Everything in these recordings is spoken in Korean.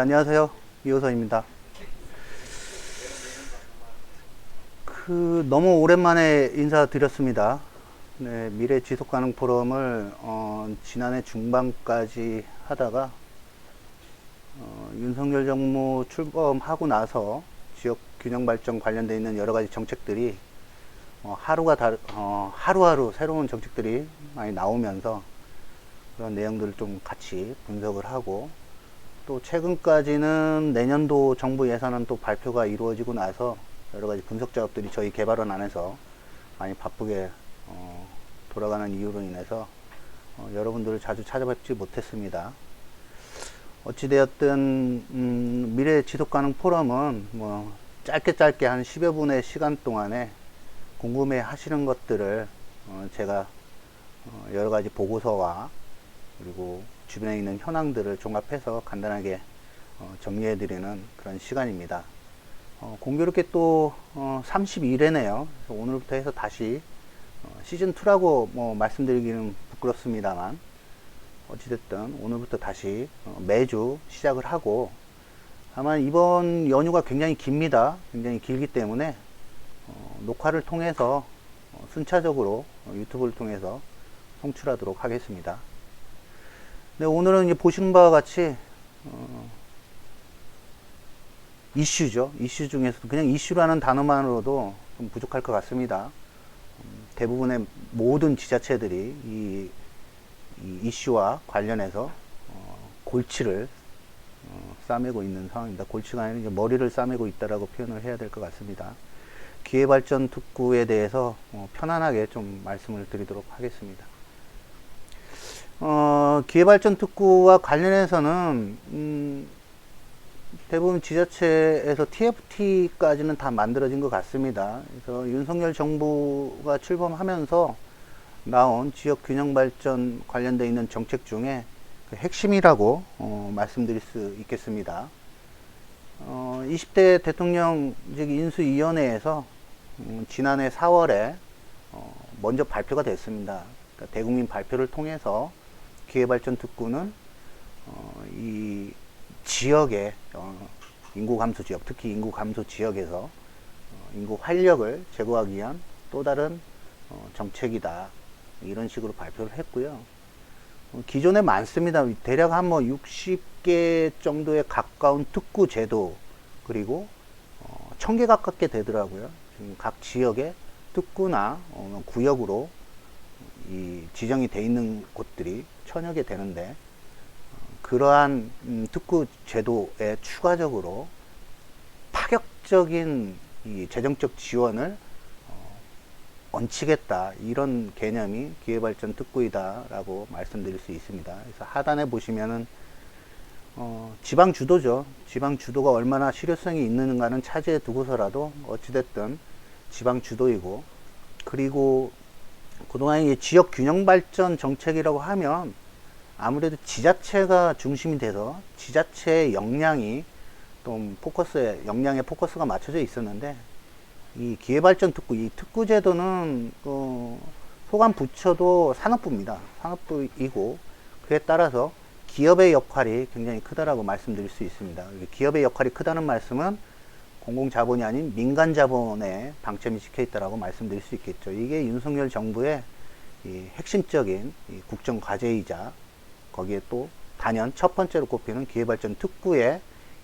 안녕하세요. 이호선입니다. 너무 오랜만에 인사드렸습니다. 네, 미래 지속가능 포럼을 지난해 중반까지 하다가 윤석열 정부 출범하고 나서 지역 균형 발전 관련돼 있는 여러 가지 정책들이 하루하루 새로운 정책들이 많이 나오면서 그런 내용들을 좀 같이 분석을 하고, 또 최근까지는 내년도 정부 예산은 또 발표가 이루어지고 나서 여러 가지 분석 작업들이 저희 개발원 안에서 많이 바쁘게 돌아가는 이유로 인해서 여러분들을 자주 찾아뵙지 못했습니다. 어찌되었든 미래 지속가능 포럼은 뭐 짧게 한 10여 분의 시간 동안에 궁금해 하시는 것들을 제가 여러 가지 보고서와 그리고 주변에 있는 현황들을 종합해서 간단하게 정리해 드리는 그런 시간입니다. 공교롭게 또 32회네요. 오늘부터 해서 다시 시즌2라고 뭐 말씀드리기는 부끄럽습니다만, 어찌됐든 오늘부터 다시 매주 시작을 하고, 다만 이번 연휴가 굉장히 깁니다. 굉장히 길기 때문에 녹화를 통해서 순차적으로 유튜브를 통해서 송출하도록 하겠습니다. 네, 오늘은 이제 보시는 바와 같이 이슈죠. 이슈 중에서도 그냥 이슈라는 단어만으로도 좀 부족할 것 같습니다. 대부분의 모든 지자체들이 이 이슈와 관련해서 골치를 싸매고 있는 상황입니다. 골치가 아니라 이제 머리를 싸매고 있다라고 표현을 해야 될 것 같습니다. 기회발전 특구에 대해서 편안하게 좀 말씀을 드리도록 하겠습니다. 기회발전 특구와 관련해서는 대부분 지자체에서 TFT까지는 다 만들어진 것 같습니다. 그래서 윤석열 정부가 출범하면서 나온 지역 균형 발전 관련되어 있는 정책 중에 그 핵심이라고 말씀드릴 수 있겠습니다. 20대 대통령직 인수위원회에서 지난해 4월에 먼저 발표가 됐습니다. 그러니까 대국민 발표를 통해서 기회발전 특구는 이 지역의 인구 감소 지역, 특히 인구 감소 지역에서 인구 활력을 제고하기 위한 또 다른 정책이다, 이런 식으로 발표를 했고요. 기존에 많습니다. 대략 한 뭐 60개 정도에 가까운 특구 제도, 그리고 1000개 가깝게 되더라고요. 지금 각 지역의 특구나 구역으로 이 지정이 돼 있는 곳들이 1000여 개 되는데, 그러한 특구 제도에 추가적으로 파격적인 이 재정적 지원을 얹히겠다, 이런 개념이 기회발전 특구이다 라고 말씀드릴 수 있습니다. 그래서 하단에 보시면은 지방 주도죠. 지방 주도가 얼마나 실효성이 있는가는 차지해 두고서라도 어찌됐든 지방 주도이고, 그리고 그동안 이 지역 균형 발전 정책이라고 하면 아무래도 지자체가 중심이 돼서 지자체의 역량이 좀 역량의 포커스가 맞춰져 있었는데, 이 기회발전 특구, 이 특구 제도는 소관 부처도 산업부입니다. 산업부이고, 그에 따라서 기업의 역할이 굉장히 크다라고 말씀드릴 수 있습니다. 기업의 역할이 크다는 말씀은 공공자본이 아닌 민간자본에 방점이 찍혀 있다라고 말씀드릴 수 있겠죠. 이게 윤석열 정부의 이 핵심적인 이 국정과제이자, 거기에 또 단연 첫 번째로 꼽히는 기회발전 특구의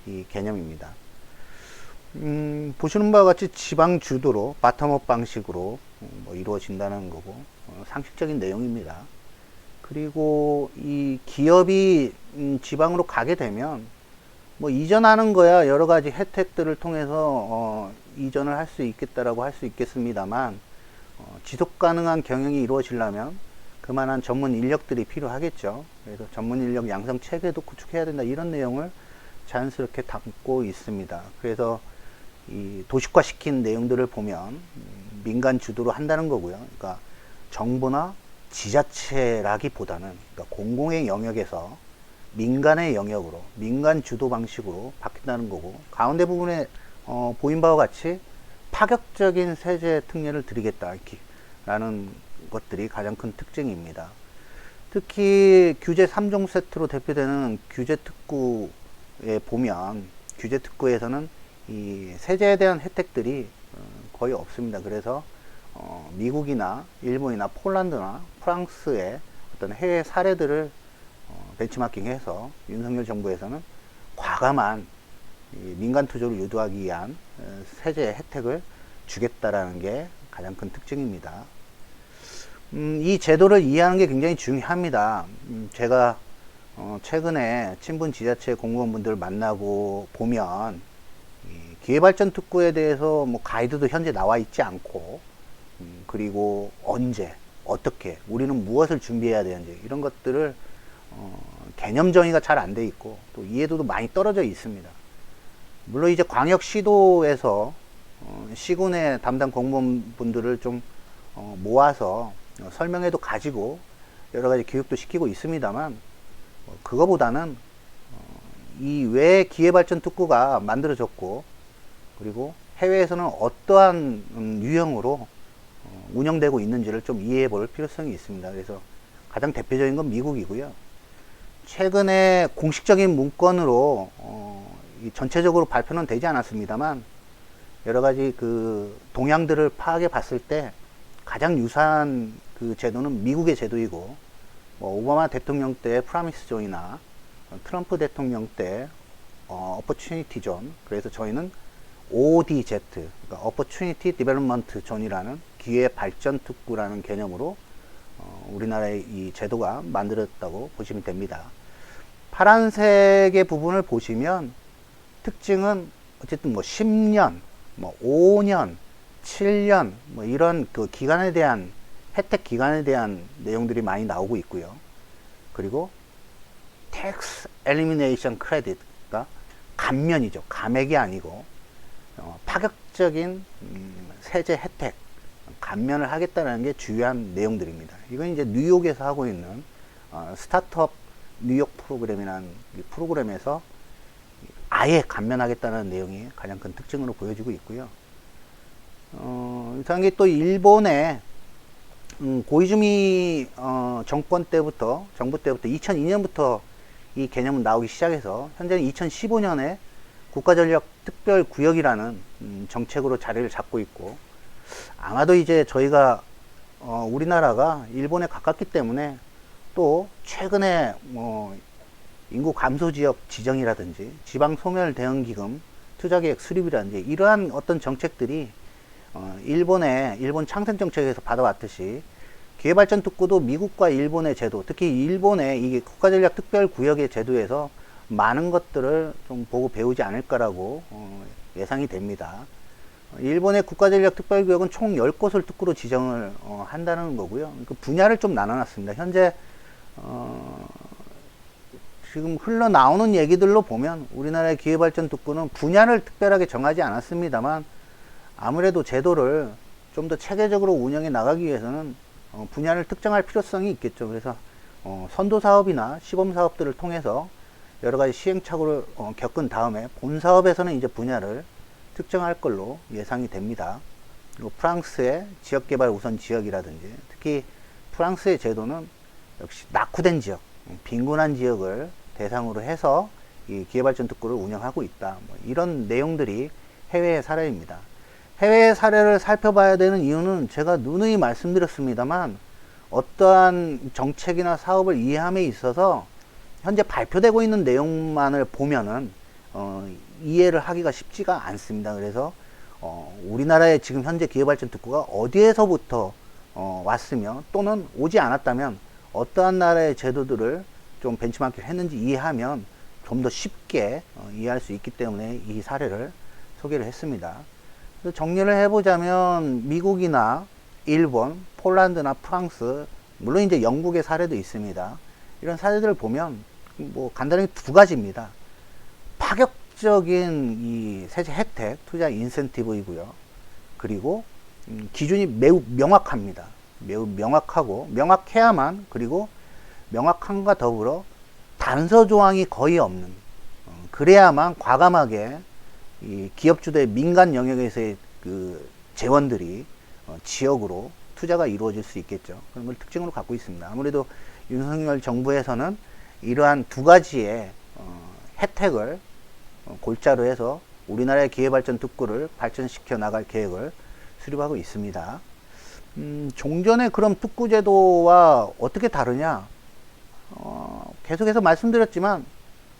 이 개념입니다. 보시는 바와 같이 지방 주도로 바텀업 방식으로 뭐 이루어진다는 거고, 상식적인 내용입니다. 그리고 이 기업이 지방으로 가게 되면 뭐 이전하는 거야 여러 가지 혜택들을 통해서 이전을 할 수 있겠다라고 할 수 있겠습니다만, 지속 가능한 경영이 이루어지려면 그만한 전문 인력들이 필요하겠죠. 그래서 전문 인력 양성 체계도 구축해야 된다, 이런 내용을 자연스럽게 담고 있습니다. 그래서 이 도식화 시킨 내용들을 보면 민간 주도로 한다는 거고요. 그러니까 정부나 지자체라기보다는, 그러니까 공공의 영역에서 민간의 영역으로, 민간 주도 방식으로 바뀐다는 거고, 가운데 부분에 보인 바와 같이 파격적인 세제 특례를 드리겠다라는 것들이 가장 큰 특징입니다. 특히 규제 3종 세트로 대표되는 규제 특구 보면 규제 특구에서는 이 세제에 대한 혜택들이 거의 없습니다. 그래서 미국이나 일본이나 폴란드나 프랑스의 어떤 해외 사례들을 벤치마킹해서 윤석열 정부에서는 과감한 민간 투자를 유도하기 위한 세제 혜택을 주겠다라는 게 가장 큰 특징입니다. 이 제도를 이해하는 게 굉장히 중요합니다. 제가 최근에 친분 지자체 공무원분들을 만나고 보면 기회발전 특구에 대해서 뭐 가이드도 현재 나와 있지 않고 그리고 언제 어떻게 우리는 무엇을 준비해야 되는지 이런 것들을 개념 정의가 잘 안 돼 있고 또 이해도도 많이 떨어져 있습니다. 물론 이제 광역시도에서 시군의 담당 공무원분들을 좀 모아서 설명회도 가지고 여러 가지 교육도 시키고 있습니다만 그거보다는 이 왜 기회발전 특구가 만들어졌고 그리고 해외에서는 어떠한 유형으로 운영되고 있는지를 좀 이해해 볼 필요성이 있습니다. 그래서 가장 대표적인 건 미국이고요. 최근에 공식적인 문건으로 전체적으로 발표는 되지 않았습니다만 여러 가지 그 동향들을 파악해 봤을 때 가장 유사한 그 제도는 미국의 제도이고 오바마 대통령 때 프라미스 존이나 트럼프 대통령 때 어퍼추니티 존, 그래서 저희는 ODZ, 그러니까 Opportunity Development Zone이라는 기회 발전 특구라는 개념으로 우리나라의 이 제도가 만들어졌다고 보시면 됩니다. 파란색의 부분을 보시면 특징은 어쨌든 뭐 10년, 뭐 5년, 7년 뭐 이런 그 기간에 대한 혜택 기간에 대한 내용들이 많이 나오고 있고요. 그리고 Tax Elimination Credit, 그러니까 감면이죠. 감액이 아니고 파격적인 세제 혜택, 감면을 하겠다는 게 주요한 내용들입니다. 이건 이제 뉴욕에서 하고 있는 스타트업 뉴욕 프로그램이라는 프로그램에서 아예 감면하겠다는 내용이 가장 큰 특징으로 보여지고 있고요. 이상하게 또 일본의 고이즈미 정부 때부터 2002년부터 이 개념은 나오기 시작해서 현재는 2015년에 국가전략 특별구역이라는 정책으로 자리를 잡고 있고 아마도 이제 저희가 우리나라가 일본에 가깝기 때문에 또 최근에 뭐 인구 감소 지역 지정이라든지 지방 소멸 대응 기금 투자계획 수립이라든지 이러한 어떤 정책들이 일본 창생 정책에서 받아왔듯이 기회발전 특구도 미국과 일본의 제도, 특히 일본의 이 국가전략 특별구역의 제도에서 많은 것들을 좀 보고 배우지 않을까라고 예상이 됩니다. 일본의 국가전략 특별구역은 총 10곳을 특구로 지정을 한다는 거고요. 그 분야를 좀 나눠놨습니다. 현재 지금 흘러나오는 얘기들로 보면 우리나라의 기회발전 특구는 분야를 특별하게 정하지 않았습니다만 아무래도 제도를 좀 더 체계적으로 운영해 나가기 위해서는 분야를 특정할 필요성이 있겠죠. 그래서 선도 사업이나 시범 사업들을 통해서 여러 가지 시행착오를 겪은 다음에 본 사업에서는 이제 분야를 특정할 걸로 예상이 됩니다. 그리고 프랑스의 지역개발 우선 지역이라든지 특히 프랑스의 제도는 역시 낙후된 지역, 빈곤한 지역을 대상으로 해서 이 기회발전 특구를 운영하고 있다. 뭐 이런 내용들이 해외의 사례입니다. 해외의 사례를 살펴봐야 되는 이유는 제가 누누이 말씀드렸습니다만 어떠한 정책이나 사업을 이해함에 있어서 현재 발표되고 있는 내용만을 보면은 이해를 하기가 쉽지가 않습니다. 그래서 우리나라의 지금 현재 기회발전 특구가 어디에서부터 왔으며 또는 오지 않았다면 어떠한 나라의 제도들을 좀 벤치마킹 했는지 이해하면 좀 더 쉽게 이해할 수 있기 때문에 이 사례를 소개를 했습니다. 그래서 정리를 해보자면 미국이나 일본, 폴란드나 프랑스, 물론 이제 영국의 사례도 있습니다. 이런 사례들을 보면 뭐 간단하게 두 가지입니다. 파격적인 이 세제 혜택, 투자 인센티브이고요. 그리고 기준이 매우 명확합니다. 매우 명확하고 명확해야만, 그리고 명확함과 더불어 단서 조항이 거의 없는, 그래야만 과감하게 이 기업 주도의 민간 영역에서의 그 재원들이 지역으로 투자가 이루어질 수 있겠죠. 그런 걸 특징으로 갖고 있습니다. 아무래도 윤석열 정부에서는 이러한 두 가지의 혜택을 골자로 해서 우리나라의 기회발전 특구를 발전시켜 나갈 계획을 수립하고 있습니다. 종전의 그럼 특구제도와 어떻게 다르냐? 계속해서 말씀드렸지만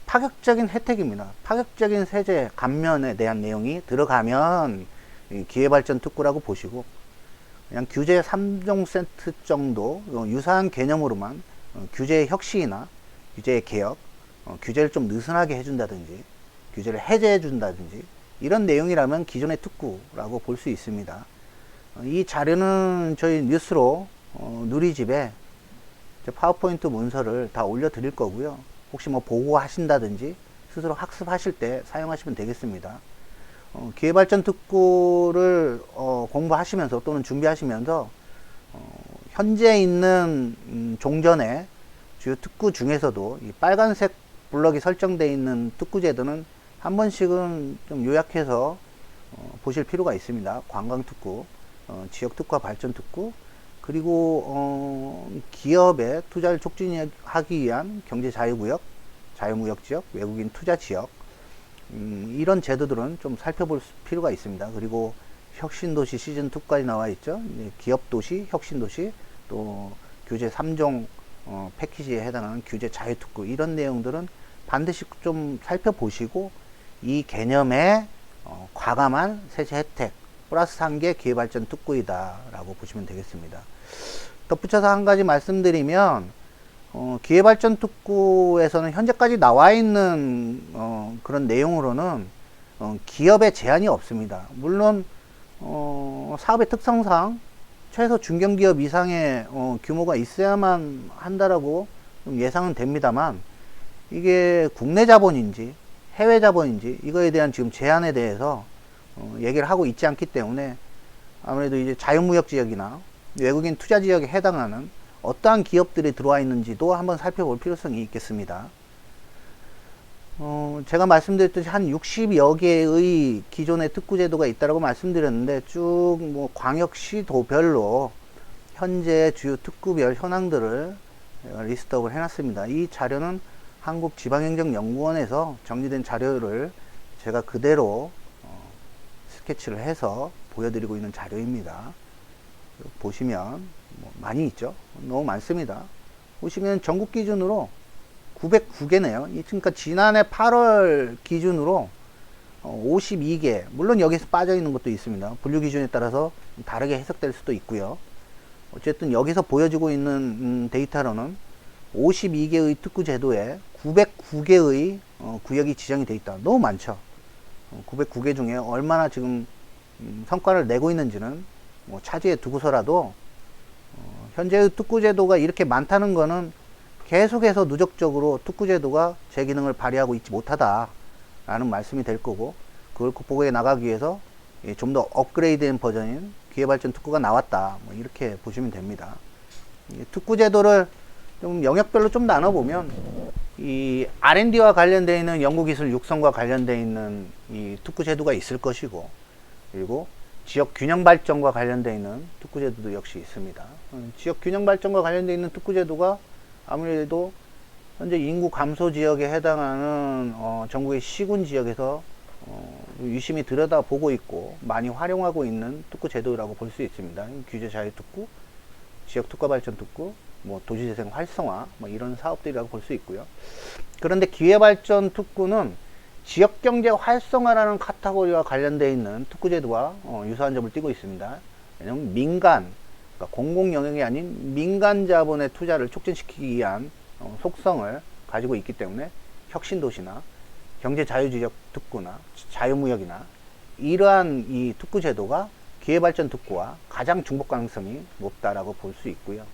파격적인 혜택입니다. 파격적인 세제 감면에 대한 내용이 들어가면 기회발전 특구라고 보시고, 그냥 규제 3종 세트 정도 유사한 개념으로만 규제의 혁신이나 규제의 개혁, 규제를 좀 느슨하게 해준다든지 규제를 해제해 준다든지 이런 내용이라면 기존의 특구라고 볼 수 있습니다. 이 자료는 저희 뉴스로 누리집에 파워포인트 문서를 다 올려 드릴 거고요. 혹시 뭐 보고 하신다든지 스스로 학습하실 때 사용하시면 되겠습니다. 기회발전 특구를 공부하시면서 또는 준비하시면서 현재 있는 종전의 주요 특구 중에서도 이 빨간색 블럭이 설정되어 있는 특구 제도는 한 번씩은 좀 요약해서 보실 필요가 있습니다. 관광특구, 지역특화 발전특구, 그리고 기업의 투자를 촉진하기 위한 경제자유구역, 자유무역지역, 외국인 투자지역, 이런 제도들은 좀 살펴볼 필요가 있습니다. 그리고 혁신도시 시즌2까지 나와 있죠. 기업도시, 혁신도시, 또 규제 3종 패키지에 해당하는 규제 자유특구, 이런 내용들은 반드시 좀 살펴보시고 이 개념에 과감한 세제 혜택 플러스 한 개 기회발전 특구이다 라고 보시면 되겠습니다. 덧붙여서 한 가지 말씀드리면 기회발전 특구에서는 현재까지 나와 있는 그런 내용으로는 기업의 제한이 없습니다. 물론 사업의 특성상 최소 중견기업 이상의 규모가 있어야만 한다라고 예상은 됩니다만, 이게 국내 자본인지 해외 자본인지 이거에 대한 지금 제한에 대해서 얘기를 하고 있지 않기 때문에 아무래도 이제 자유무역 지역이나 외국인 투자 지역에 해당하는 어떠한 기업들이 들어와 있는지도 한번 살펴볼 필요성이 있겠습니다. 제가 말씀드렸듯이 한 60여 개의 기존의 특구제도가 있다고 말씀드렸는데, 쭉 뭐 광역시도별로 현재 주요 특구별 현황들을 리스트업을 해놨습니다. 이 자료는 한국지방행정연구원에서 정리된 자료를 제가 그대로 스케치를 해서 보여드리고 있는 자료입니다. 보시면 뭐 많이 있죠. 너무 많습니다. 보시면 전국 기준으로 909개네요. 그러니까 지난해 8월 기준으로 52개, 물론 여기서 빠져 있는 것도 있습니다. 분류 기준에 따라서 다르게 해석될 수도 있고요. 어쨌든 여기서 보여지고 있는 데이터로는 52개의 특구 제도에 909개의 구역이 지정이 되어 있다. 너무 많죠. 909개 중에 얼마나 지금 성과를 내고 있는지는 뭐 차지해 두고서라도 현재의 특구 제도가 이렇게 많다는 것은 계속해서 누적적으로 특구 제도가 제 기능을 발휘하고 있지 못하다 라는 말씀이 될 거고, 그걸 극복해 나가기 위해서 좀 더 업그레이드된 버전인 기회발전 특구가 나왔다, 뭐 이렇게 보시면 됩니다. 특구 제도를 좀 영역별로 좀 나눠보면 이 R&D와 관련되어 있는 연구기술 육성과 관련되어 있는 이 특구 제도가 있을 것이고, 그리고 지역 균형 발전과 관련되어 있는 특구 제도도 역시 있습니다. 지역 균형 발전과 관련되어 있는 특구 제도가 아무래도 현재 인구 감소 지역에 해당하는 전국의 시군 지역에서 유심히 들여다보고 있고 많이 활용하고 있는 특구 제도라고 볼 수 있습니다. 규제 자유 특구, 지역 특화 발전 특구, 뭐 도시재생 활성화, 뭐 이런 사업들이라고 볼 수 있고요. 그런데 기회발전 특구는 지역경제 활성화라는 카테고리와 관련되어 있는 특구 제도와 유사한 점을 띠고 있습니다. 왜냐하면 민간, 그러니까 공공 영역이 아닌 민간 자본의 투자를 촉진시키기 위한 속성을 가지고 있기 때문에 혁신도시나 경제자유지역 특구나 자유무역이나 이러한 이 특구 제도가 기회발전 특구와 가장 중복 가능성이 높다라고 볼 수 있고요.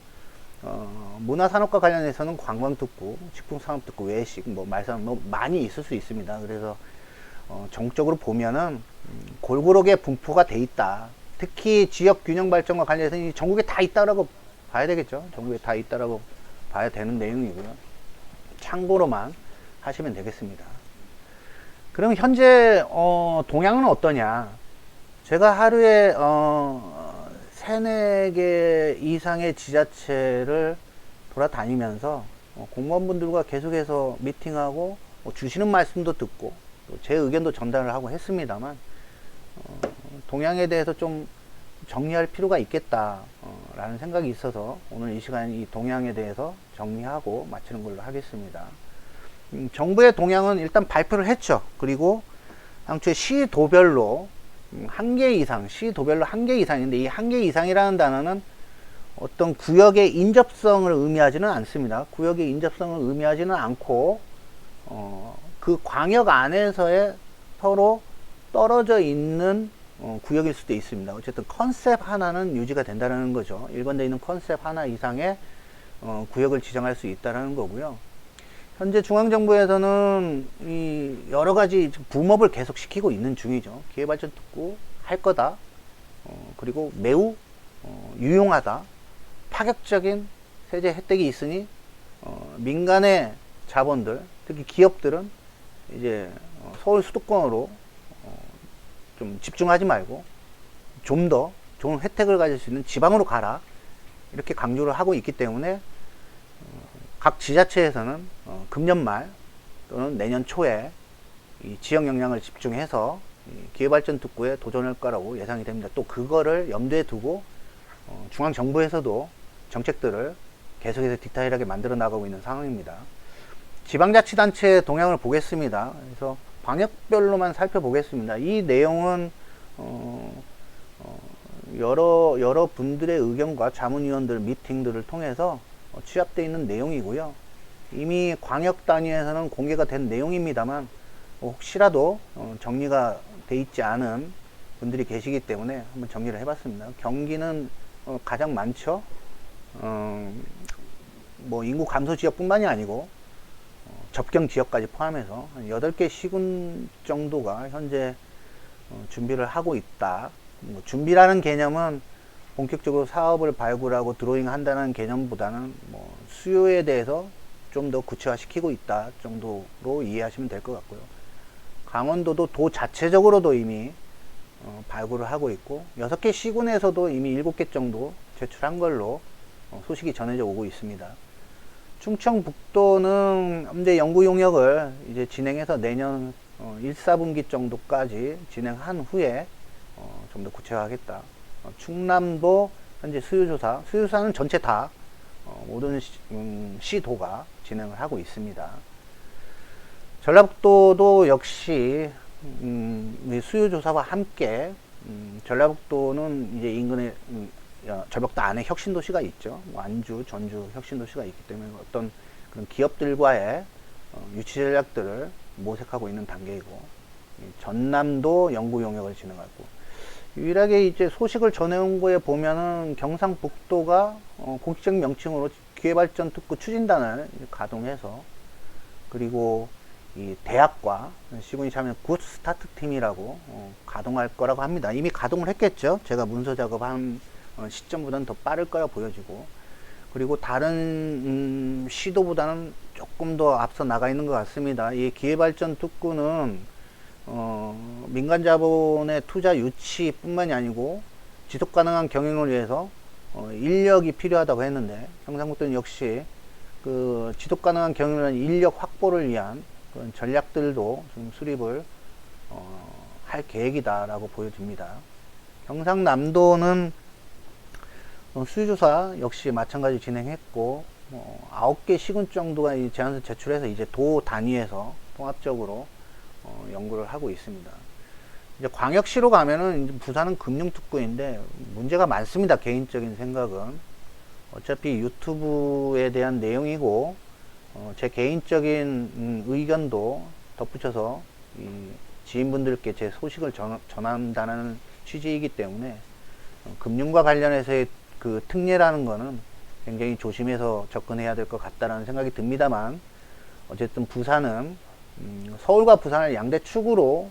문화산업과 관련해서는 관광특구, 식품산업특구, 외식, 뭐 말산 뭐 많이 있을 수 있습니다. 그래서 전국적으로 보면은 골고루게 분포가 돼 있다. 특히 지역 균형 발전과 관련해서 전국에 다 있다라고 봐야 되겠죠. 전국에 다 있다라고 봐야 되는 내용이고요. 참고로만 하시면 되겠습니다. 그럼 현재 동향은 어떠냐? 제가 하루에 3, 4개 이상의 지자체를 돌아다니면서 공무원분들과 계속해서 미팅하고 주시는 말씀도 듣고 또 제 의견도 전달을 하고 했습니다만, 동향에 대해서 좀 정리할 필요가 있겠다 라는 생각이 있어서 오늘 이 시간 이 동향에 대해서 정리하고 마치는 걸로 하겠습니다. 정부의 동향은 일단 발표를 했죠. 그리고 당초에 시도별로 한 개 이상, 시도별로 한 개 이상인데, 이 한 개 이상이라는 단어는 어떤 구역의 인접성을 의미하지는 않습니다. 구역의 인접성을 의미하지는 않고, 그 광역 안에서의 서로 떨어져 있는 구역일 수도 있습니다. 어쨌든 컨셉 하나는 유지가 된다는 거죠. 일관되어 있는 컨셉 하나 이상의 구역을 지정할 수 있다는 거고요. 현재 중앙정부에서는 이 여러 가지 붐업을 계속 시키고 있는 중이죠. 기회발전특구 할 거다. 그리고 매우 유용하다. 파격적인 세제 혜택이 있으니 민간의 자본들, 특히 기업들은 이제 서울 수도권으로 좀 집중하지 말고 좀 더 좋은 혜택을 가질 수 있는 지방으로 가라. 이렇게 강조를 하고 있기 때문에 각 지자체에서는 금년 말 또는 내년 초에 이 지역 역량을 집중해서 기회발전특구에 도전할 거라고 예상이 됩니다. 또 그거를 염두에 두고 중앙정부에서도 정책들을 계속해서 디테일하게 만들어 나가고 있는 상황입니다. 지방자치단체 동향을 보겠습니다. 그래서 광역별로만 살펴보겠습니다. 이 내용은 여러 분들의 의견과 자문위원들 미팅들을 통해서 취합되어 있는 내용이고요. 이미 광역 단위에서는 공개가 된 내용입니다만 혹시라도 정리가 돼 있지 않은 분들이 계시기 때문에 한번 정리를 해봤습니다. 경기는 가장 많죠. 뭐 인구 감소 지역뿐만이 아니고 접경 지역까지 포함해서 한 8개 시군 정도가 현재 준비를 하고 있다. 뭐 준비라는 개념은 본격적으로 사업을 발굴하고 드로잉 한다는 개념보다는 뭐 수요에 대해서 좀 더 구체화시키고 있다 정도로 이해하시면 될 것 같고요. 강원도도 도 자체적으로도 이미 발굴을 하고 있고 6개 시군에서도 이미 7개 정도 제출한 걸로 소식이 전해져 오고 있습니다. 충청북도는 현재 연구 용역을 이제 진행해서 내년 1, 4분기 정도까지 진행한 후에 좀 더 구체화하겠다. 충남도 현재 수요조사는 전체 다 모든 시도가 진행을 하고 있습니다. 전라북도도 역시 수요조사와 함께 전라북도는 이제 인근에 전라북도 안에 혁신도시가 있죠. 완주, 전주 혁신도시가 있기 때문에 어떤 그런 기업들과의 유치 전략들을 모색하고 있는 단계이고, 전남도 연구 용역을 진행하고, 유일하게 이제 소식을 전해온 거에 보면은 경상북도가 공식적 명칭으로 기회발전특구 추진단을 가동해서, 그리고 이 대학과 시군이 참여한 굿스타트 팀이라고 가동할 거라고 합니다. 이미 가동을 했겠죠. 제가 문서 작업한 시점보다는 더 빠를 거라 보여지고, 그리고 다른 시도보다는 조금 더 앞서 나가 있는 것 같습니다. 이 기회발전특구는 민간 자본의 투자 유치 뿐만이 아니고 지속 가능한 경영을 위해서 인력이 필요하다고 했는데, 경상북도는 역시 그 지속 가능한 경영을 위한 인력 확보를 위한 그런 전략들도 좀 수립을 할 계획이다라고 보여집니다. 경상남도는 수요조사 역시 마찬가지 진행했고, 9개 시군 정도가 이 제안서 제출해서 이제 도 단위에서 통합적으로 연구를 하고 있습니다. 이제 광역시로 가면은 이제 부산은 금융특구인데 문제가 많습니다. 개인적인 생각은 어차피 유튜브에 대한 내용이고 제 개인적인 의견도 덧붙여서 이 지인분들께 제 소식을 전한다는 취지이기 때문에 금융과 관련해서의 그 특례라는 거는 굉장히 조심해서 접근해야 될 것 같다라는 생각이 듭니다만, 어쨌든 부산은 서울과 부산을 양대 축으로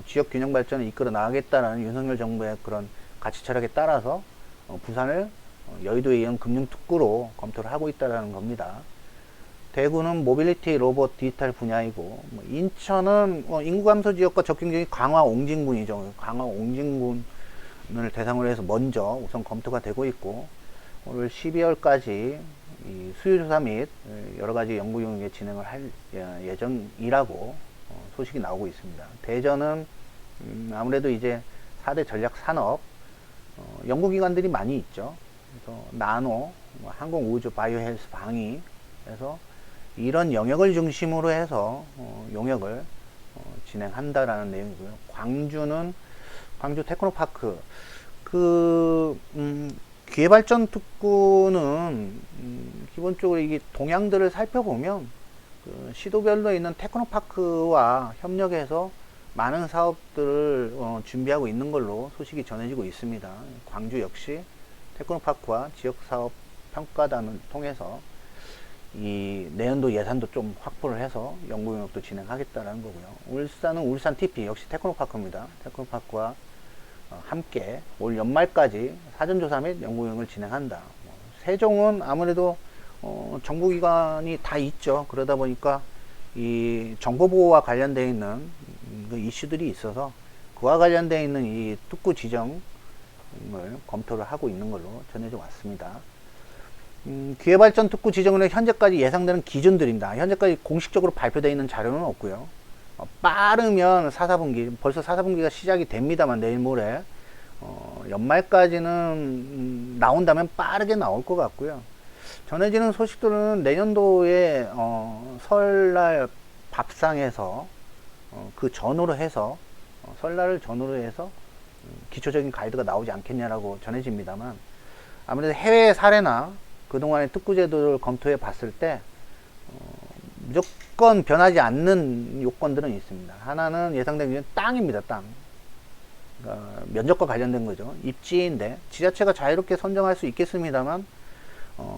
지역 균형 발전을 이끌어 나가겠다는 윤석열 정부의 그런 가치 철학에 따라서 부산을 여의도에 이은 금융특구로 검토를 하고 있다는 겁니다. 대구는 모빌리티 로봇 디지털 분야이고, 인천은 인구 감소 지역과 접경 지역이 강화 옹진군이죠. 강화 옹진군을 대상으로 해서 먼저 우선 검토가 되고 있고, 올 12월까지 이 수요조사 및 여러 가지 연구 용역에 진행을 할 예정이라고 소식이 나오고 있습니다. 대전은 아무래도 이제 4대 전략 산업 연구기관들이 많이 있죠. 그래서 나노, 항공우주, 바이오헬스, 방위 해서 이런 영역을 중심으로 해서 용역을 진행한다라는 내용이고요. 광주는 광주 테크노파크 기회발전 특구는 기본적으로 이게 동향들을 살펴보면 시도별로 있는 테크노파크와 협력해서 많은 사업들을 준비하고 있는 걸로 소식이 전해지고 있습니다. 광주 역시 테크노파크와 지역사업 평가단을 통해서 이 내년도 예산도 좀 확보를 해서 연구 용역도 진행하겠다라는 거고요. 울산은 울산 TP 역시 테크노파크입니다. 테크노파크와 함께 올 연말까지 사전조사 및 연구 용역을 진행한다. 세종은 아무래도 정부기관이 다 있죠. 그러다 보니까 이 정보보호와 관련되어 있는 그 이슈들이 있어서 그와 관련되어 있는 이 특구 지정을 검토를 하고 있는 걸로 전해져 왔습니다. 기회발전 특구 지정은 현재까지 예상되는 기준들입니다. 현재까지 공식적으로 발표되어 있는 자료는 없고요. 빠르면 4사분기, 벌써 4사분기가 시작이 됩니다만 내일 모레 연말까지는 나온다면 빠르게 나올 것 같고요. 전해지는 소식들은 내년도에 설날 밥상에서 그 전후로 해서 설날을 전후로 해서 기초적인 가이드가 나오지 않겠냐라고 전해집니다만 아무래도 해외 사례나 그동안의 특구제도를 검토해 봤을 때 무조건 변하지 않는 요건들은 있습니다. 하나는 예상된 게 땅입니다. 땅. 그러니까 면적과 관련된 거죠. 입지인데 지자체가 자유롭게 선정할 수 있겠습니다만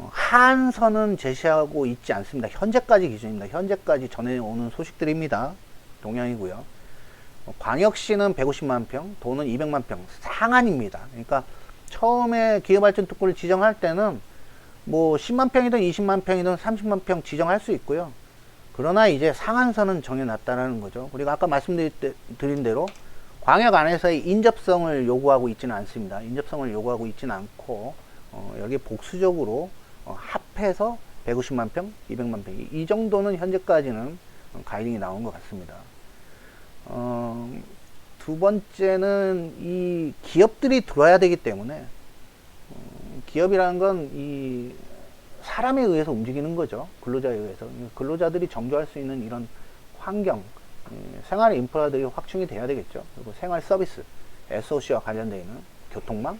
한선은 제시하고 있지 않습니다. 현재까지 기준입니다. 현재까지 전해오는 소식들입니다. 동향이고요. 광역시는 150만 평, 도는 200만 평 상한입니다. 그러니까 처음에 기회발전 특구를 지정할 때는 뭐 10만 평이든 20만 평이든 30만 평 지정할 수 있고요. 그러나 이제 상한선은 정해놨다는 거죠. 그리고 아까 말씀드린 대로 광역 안에서의 인접성을 요구하고 있지는 않습니다. 인접성을 요구하고 있지는 않고 여기 복수적으로 합해서 150만 평, 200만 평 이 정도는 현재까지는 가이딩이 나온 것 같습니다. 두 번째는 이 기업들이 들어와야 되기 때문에 기업이라는 건 이 사람에 의해서 움직이는 거죠. 근로자에 의해서. 근로자들이 정조할 수 있는 이런 환경, 생활 인프라들이 확충이 돼야 되겠죠. 그리고 생활 서비스, SOC와 관련되어 있는 교통망,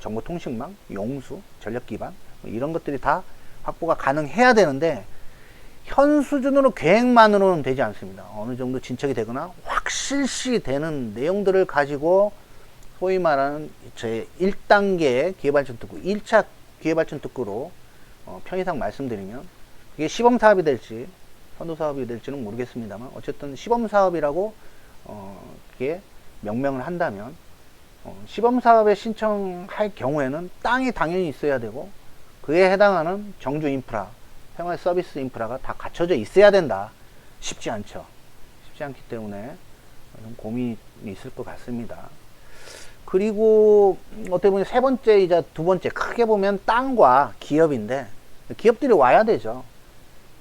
정보통신망, 용수, 전력 기반 이런 것들이 다 확보가 가능해야 되는데 현 수준으로 계획만으로는 되지 않습니다. 어느 정도 진척이 되거나 확실시 되는 내용들을 가지고 소위 말하는 제 1단계 기회발전 특구, 1차 기회발전 특구로 편의상 말씀드리면 이게 시범사업이 될지 선도사업이 될지는 모르겠습니다만 어쨌든 시범사업이라고 이게 명명을 한다면 시범사업에 신청할 경우에는 땅이 당연히 있어야 되고 그에 해당하는 정주 인프라, 생활 서비스 인프라가 다 갖춰져 있어야 된다. 쉽지 않죠. 쉽지 않기 때문에 좀 고민이 있을 것 같습니다. 그리고 어떻게 보면 세 번째이자 두 번째 크게 보면 땅과 기업인데 기업들이 와야 되죠.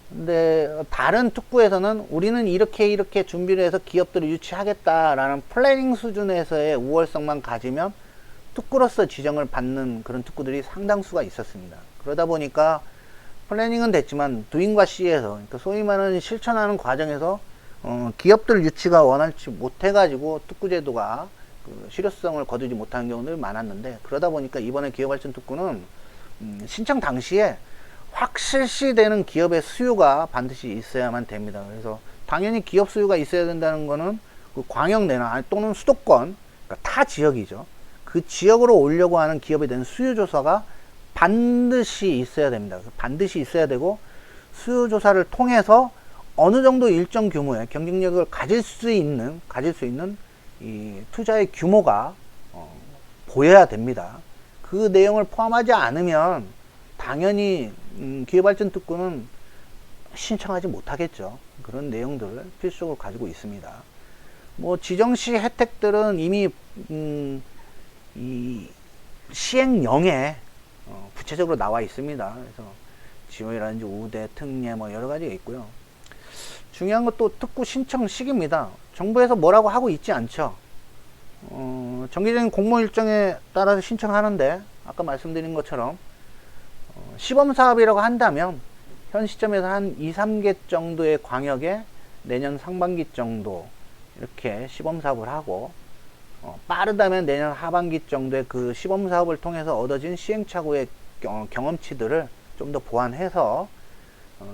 근데 다른 특구에서는 우리는 이렇게 준비를 해서 기업들을 유치하겠다라는 플래닝 수준에서의 우월성만 가지면 특구로서 지정을 받는 그런 특구들이 상당수가 있었습니다. 그러다 보니까 플래닝은 됐지만 도잉과 C에서 그러니까 소위 말하는 실천하는 과정에서 기업들 유치가 원활치 못해가지고 특구제도가 그 실효성을 거두지 못하는 경우들이 많았는데 그러다 보니까 이번에 기업발전 특구는 신청 당시에 확실시 되는 기업의 수요가 반드시 있어야만 됩니다. 그래서 당연히 기업 수요가 있어야 된다는 거는 그 광역 내나 또는 수도권 그러니까 타 지역이죠. 그 지역으로 오려고 하는 기업에 대한 수요 조사가 반드시 있어야 됩니다. 반드시 있어야 되고 수요 조사를 통해서 어느 정도 일정 규모의 경쟁력을 가질 수 있는 이 투자의 규모가 보여야 됩니다. 그 내용을 포함하지 않으면 당연히 기회발전 특구는 신청하지 못하겠죠. 그런 내용들을 필수적으로 가지고 있습니다. 뭐 지정시 혜택들은 이미 이 시행령에 구체적으로 나와 있습니다. 그래서 지원이라든지 우대, 특례 뭐 여러 가지가 있고요. 중요한 것도 특구 신청 시기입니다. 정부에서 뭐라고 하고 있지 않죠. 정기적인 공모 일정에 따라서 신청하는데, 아까 말씀드린 것처럼 시범 사업이라고 한다면 현 시점에서 한 2, 3개 정도의 광역에 내년 상반기 정도 이렇게 시범 사업을 하고, 빠르다면 내년 하반기 정도에 그 시범 사업을 통해서 얻어진 시행착오의 경험치들을 좀 더 보완해서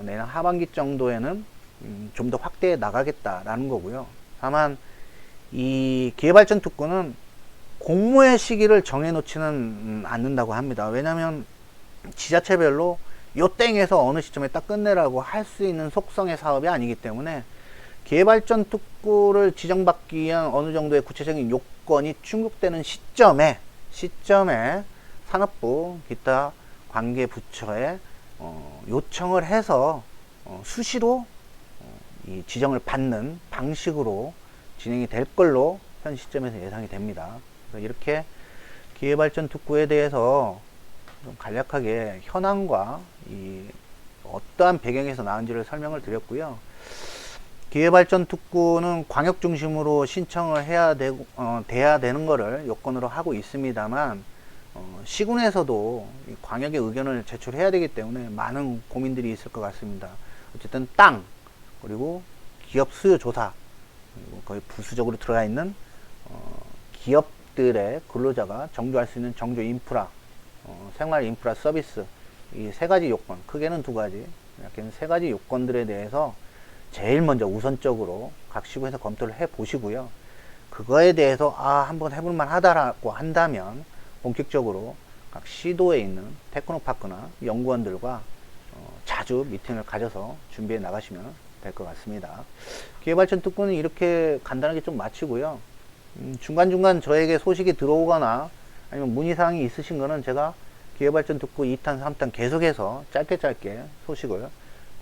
내년 하반기 정도에는 좀 더 확대해 나가겠다라는 거고요. 다만 이 기회발전 특구는 공모의 시기를 정해놓지는 않는다고 합니다. 왜냐하면 지자체별로 요 땡에서 어느 시점에 딱 끝내라고 할 수 있는 속성의 사업이 아니기 때문에 기회발전 특구를 지정받기 위한 어느 정도의 구체적인 요건이 충족되는 시점에 산업부 기타 관계 부처에 요청을 해서 수시로 이 지정을 받는 방식으로 진행이 될 걸로 현 시점에서 예상이 됩니다. 그래서 이렇게 기회발전 특구에 대해서 좀 간략하게 현황과 이 어떠한 배경에서 나온지를 설명을 드렸고요. 기회발전 특구는 광역 중심으로 신청을 해야 되고 돼야 되는 거를 요건으로 하고 있습니다만, 시군에서도 이 광역의 의견을 제출해야 되기 때문에 많은 고민들이 있을 것 같습니다. 어쨌든 땅, 그리고 기업 수요 조사, 그리고 거의 부수적으로 들어가 있는 기업들의 근로자가 정조할 수 있는 정조 인프라, 생활 인프라 서비스, 이 세 가지 요건, 크게는 두 가지, 약간 세 가지 요건들에 대해서 제일 먼저 우선적으로 각 시군에서 검토를 해 보시고요. 그거에 대해서 한번 해볼만 하다라고 한다면 본격적으로 각 시도에 있는 테크노파크나 연구원들과 자주 미팅을 가져서 준비해 나가시면 될 것 같습니다. 기회발전 특구는 이렇게 간단하게 좀 마치고요. 중간중간 저에게 소식이 들어오거나 아니면 문의사항이 있으신 거는 제가 기회발전 특구 2탄, 3탄 계속해서 짧게 소식을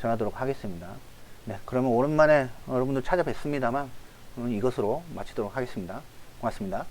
전하도록 하겠습니다. 네, 그러면 오랜만에 여러분들 찾아뵙습니다만 이것으로 마치도록 하겠습니다. 고맙습니다.